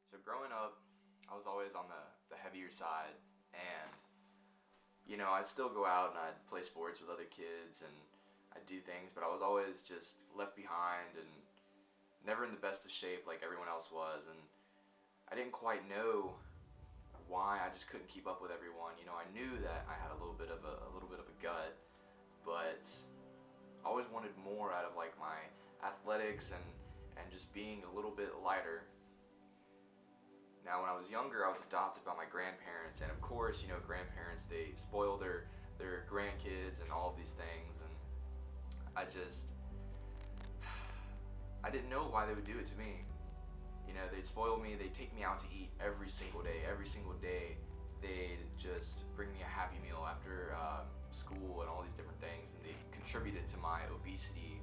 So growing up, I was always on the heavier side, and I still go out and I'd play sports with other kids and I'd do things, but I was always just left behind and never in the best of shape like everyone else was, and I didn't quite know why I just couldn't keep up with everyone. I knew that I had a little bit of a gut, but I always wanted more out of like my athletics and just being a little bit lighter. Now, when I was younger, I was adopted by my grandparents, and of course, grandparents, they spoil their grandkids and all of these things, and I didn't know why they would do it to me. They'd spoil me, they'd take me out to eat every single day. Every single day, they'd just bring me a Happy Meal after school and all these different things, and they contributed to my obesity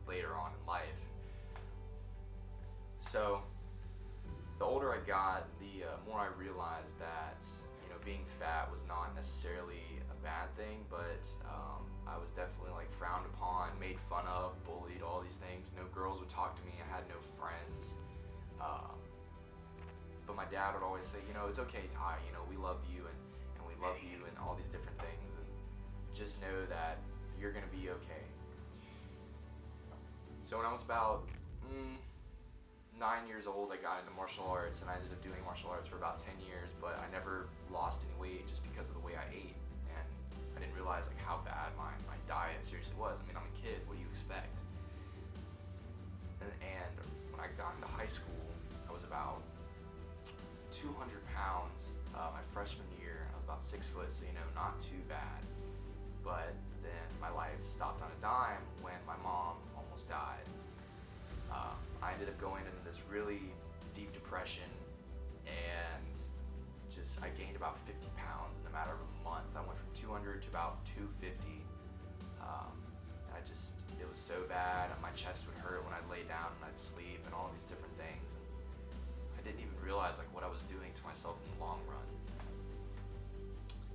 later on in life. So, the older I got, the more I realized that being fat was not necessarily a bad thing, but I was definitely like frowned upon, made fun of, bullied, all these things. No girls would talk to me. I had no friends. But my dad would always say, it's okay, Ty. We love you and we love you and all these different things, and just know that you're gonna be okay. So when I was about 9 years old, I got into martial arts, and I ended up doing martial arts for about 10 years, but I never lost any weight just because of the way I ate, and I didn't realize like how bad my diet seriously was. I mean, I'm a kid, what do you expect? And when I got into high school, I was about 200 pounds. My freshman year, I was about 6 foot, so not too bad. But then my life stopped on a dime when my mom almost died. I ended up going into this really deep depression, and I gained about 50 pounds in the matter of a month. I went from 200 to about 250. It was so bad. My chest would hurt when I'd lay down and I'd sleep and all these different things. And I didn't even realize like what I was doing to myself in the long run.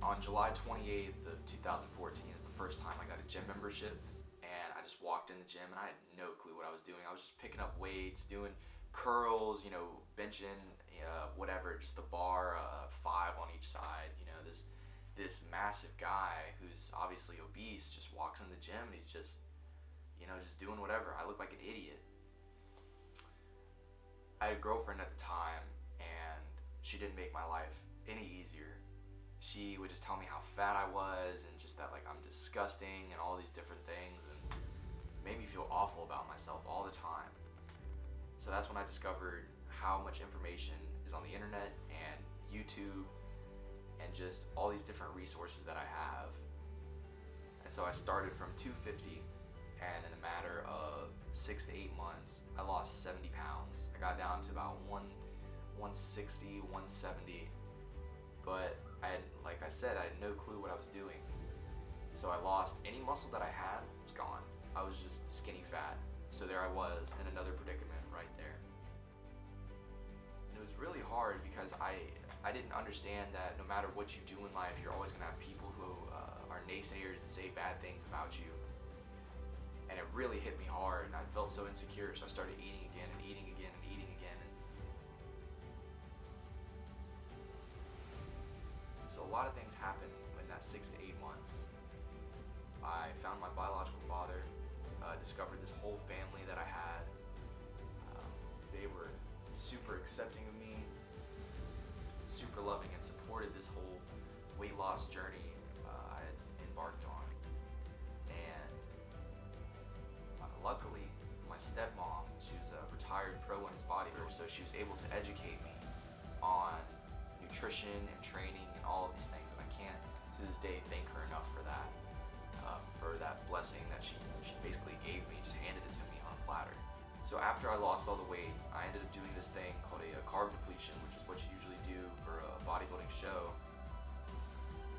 On July 28th of 2014 is the first time I got a gym membership. And I just walked in the gym and I had no clue what I was doing. I was just picking up weights, doing curls, benching, whatever, just the bar, 5 on each side. This massive guy who's obviously obese just walks in the gym and he's just doing whatever. I look like an idiot. I had a girlfriend at the time, and she didn't make my life any easier. She would just tell me how fat I was and just that like I'm disgusting and all these different things, and made me feel awful about myself all the time. So that's when I discovered how much information is on the internet and YouTube and just all these different resources that I have. And so I started from 250, and in a matter of 6 to 8 months, I lost 70 pounds. I got down to about 160, 170. But like I said, I had no clue what I was doing. So I lost any muscle that I had, was gone. I was just skinny fat. So there I was in another predicament right there. And it was really hard because I didn't understand that no matter what you do in life, you're always gonna have people who are naysayers and say bad things about you. And it really hit me hard, and I felt so insecure, so I started eating again and eating again and eating again. So a lot of things happened in that 6 to 8 months. I found my biological father, discovered this whole family that I had. They were super accepting of me, super loving, and supported this whole weight loss journey I had embarked on. And luckily, my stepmom, she was a retired pro women's bodybuilder, so she was able to educate me on nutrition and training and all of these things, and I can't to this day thank her enough for that blessing that she basically gave me, just handed it to me on a platter. So after I lost all the weight, I ended up doing this thing called a carb depletion, which is what you usually do for a bodybuilding show.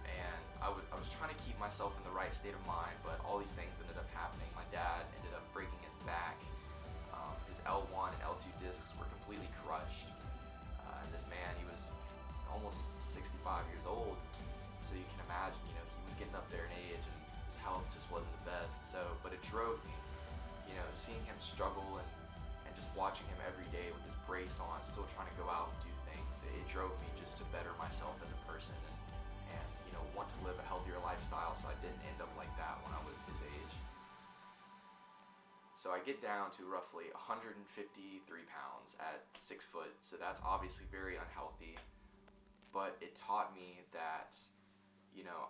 And I was trying to keep myself in the right state of mind, but all these things ended up happening. My dad ended up breaking his back. His L1 and L2 discs were completely crushed. And this man, he was almost 65 years old. So you can imagine, he was getting up there in age and his health just wasn't the best. But it drove me, seeing him struggle and just watching him every day with his brace on, still trying to go out and do things, it drove me just to better myself as a person, and want to live a healthier lifestyle so I didn't end up like that when I was his age. So I get down to roughly 153 pounds at 6 foot, so that's obviously very unhealthy, but it taught me that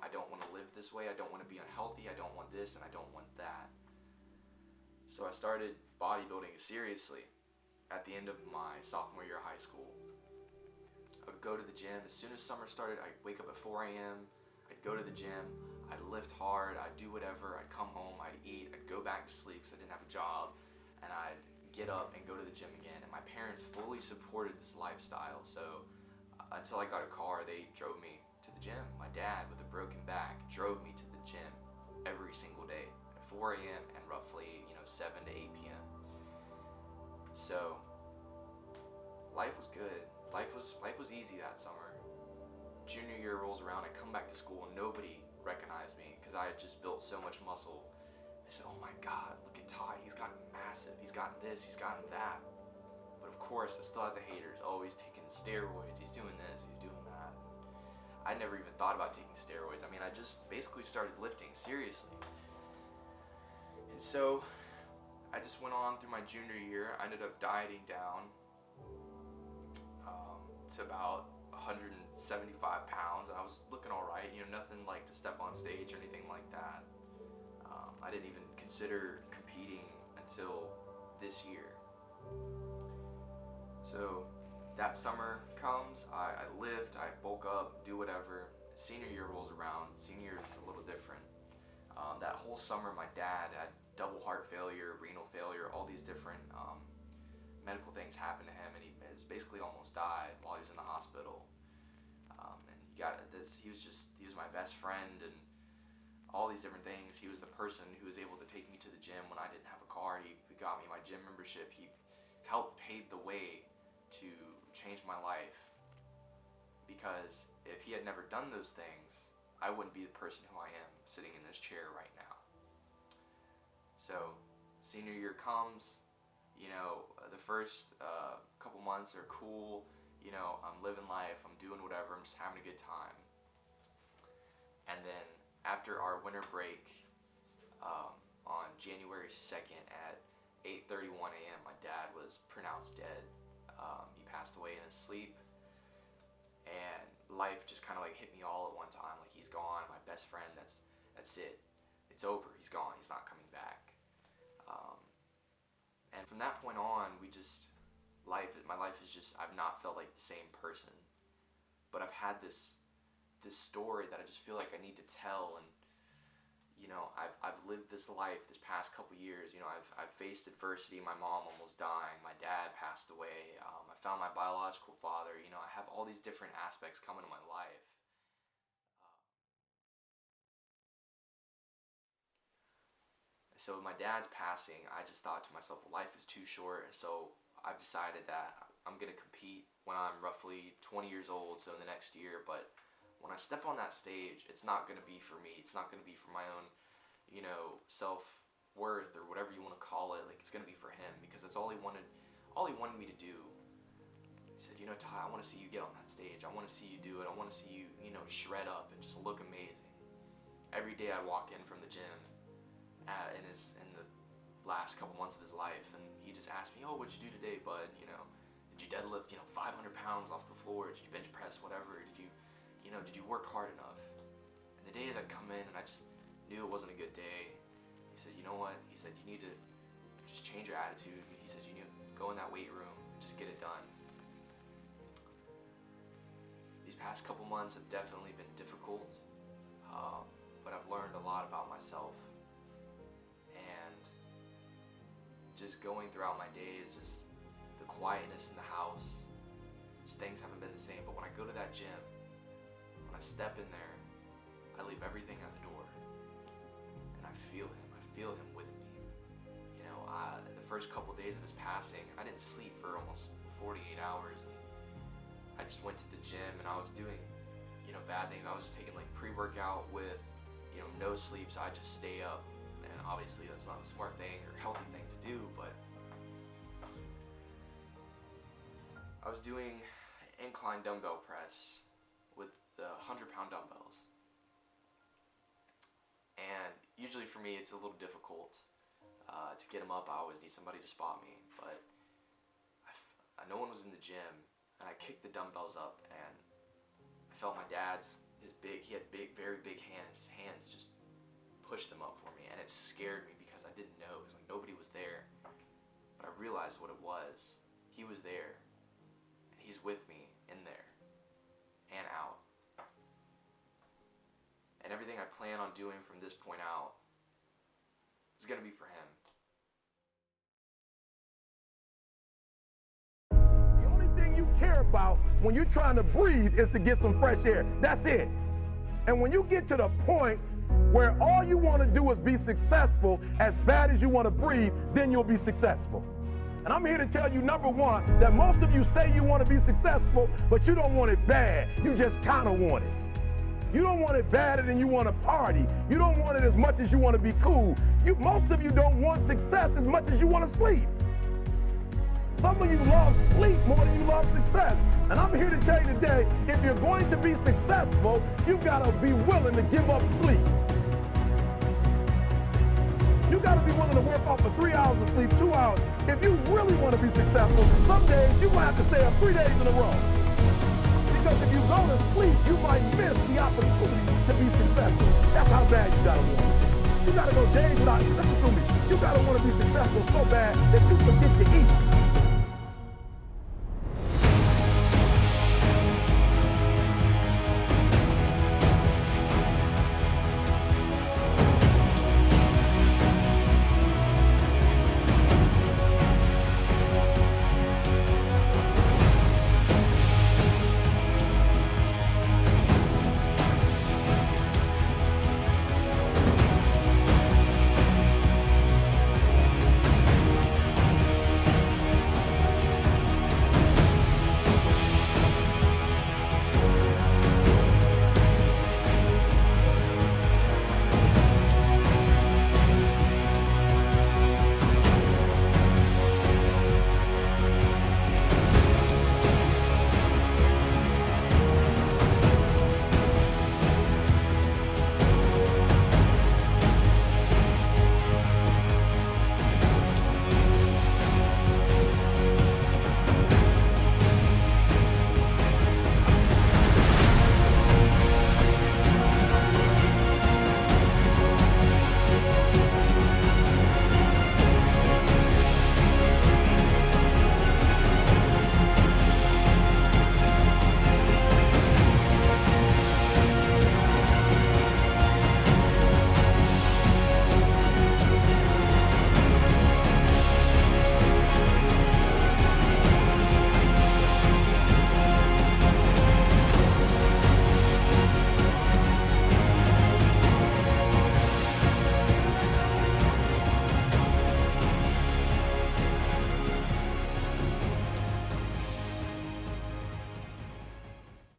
I don't want to live this way, I don't want to be unhealthy, I don't want this, and I don't want that. So I started bodybuilding seriously at the end of my sophomore year of high school. I would go to the gym as soon as summer started. I'd wake up at 4 a.m., I'd go to the gym, I'd lift hard, I'd do whatever, I'd come home, I'd eat, I'd go back to sleep because I didn't have a job, and I'd get up and go to the gym again. And my parents fully supported this lifestyle, so until I got a car, they drove me to the gym. My dad, with a broken back, drove me to the gym every single day at 4 a.m. and roughly 7 to 8 p.m. So life was good. Life was easy that summer. Junior year rolls around, I come back to school and nobody recognized me because I had just built so much muscle. They said, "Oh my God, look at Ty, he's gotten massive, he's gotten this, he's gotten that." But of course, I still had the haters. "Oh, he's taking steroids, he's doing this, he's doing that." I never even thought about taking steroids. I mean, I just basically started lifting seriously. And so I just went on through my junior year. I ended up dieting down to about 175 pounds, and I was looking all right, nothing like to step on stage or anything like that. I didn't even consider competing until this year. So that summer comes, I lift, I bulk up, do whatever. Senior year rolls around. Senior year is a little different. That whole summer, my dad had double heart failure, renal failure, all these different medical things happened to him, and he basically almost died while he was in the hospital. And he was my best friend, and all these different things. He was the person who was able to take me to the gym when I didn't have a car. He got me my gym membership. He helped pave the way to change my life, because if he had never done those things, I wouldn't be the person who I am sitting in this chair right now. So senior year comes, the first couple months are cool. I'm living life, I'm doing whatever, I'm just having a good time. And then after our winter break, on January 2nd at 8:31 a.m., my dad was pronounced dead. He passed away in his sleep, and life just kind of like hit me all at one time. Like, he's gone, my best friend, that's it. It's over, he's gone, he's not coming back. And from that point on, my life is just, I've not felt like the same person. But I've had this story that I just feel like I need to tell, and I've lived this life this past couple years. I've faced adversity, my mom almost dying, my dad passed away, I found my biological father. I have all these different aspects coming to my life. So with my dad's passing, I just thought to myself, well, life is too short, so I've decided that I'm going to compete when I'm roughly 20 years old, so in the next year. But when I step on that stage, it's not going to be for me. It's not going to be for my own, self-worth or whatever you want to call it. Like, it's going to be for him, because that's all he wanted me to do. He said, "Ty, I want to see you get on that stage. I want to see you do it. I want to see you, shred up and just look amazing." Every day I'd walk in from the gym in the last couple months of his life, and he just asked me, "Oh, what'd you do today, bud? Did you deadlift 500 pounds off the floor? Did you bench press, whatever? Did you work hard enough?" And the days I'd come in and I just knew it wasn't a good day, he said, "You know what?" He said, "You need to just change your attitude." He said, "You need to go in that weight room and just get it done." These past couple months have definitely been difficult, but I've learned a lot about myself. And just going throughout my days, just the quietness in the house, just things haven't been the same. But when I go to that gym, when I step in there, I leave everything at the door, and I feel him with me. The first couple days of his passing, I didn't sleep for almost 48 hours, and I just went to the gym and I was doing bad things. I was just taking like pre-workout with no sleep, so I just stay up. And obviously that's not a smart thing or healthy thing to do, but I was doing incline dumbbell press with the 100-pound dumbbells. And usually for me it's a little difficult to get them up. I always need somebody to spot me, but no one was in the gym, and I kicked the dumbbells up, and I felt my dad's, he had very big hands. His hands just pushed them up for me, and it scared me because I didn't know. It was like nobody was there, but I realized what it was. He was there, and he's with me in there and out. And everything I plan on doing from this point out is going to be for him. The only thing you care about when you're trying to breathe is to get some fresh air. That's it. And when you get to the point where all you want to do is be successful as bad as you want to breathe, then you'll be successful. And I'm here to tell you, number one, that most of you say you want to be successful, but you don't want it bad. You just kind of want it. You don't want it badder than you want to party. You don't want it as much as you want to be cool. Most of you don't want success as much as you want to sleep. Some of you love sleep more than you love success. And I'm here to tell you today, if you're going to be successful, you've got to be willing to give up sleep. You got to be willing to work off for 3 hours of sleep, 2 hours. If you really want to be successful, some days you might have to stay up 3 days in a row. Because if you go to sleep, you might miss the opportunity to be successful. That's how bad you gotta want it. You gotta go days without, listen to me, you gotta want to be successful so bad that you forget to eat.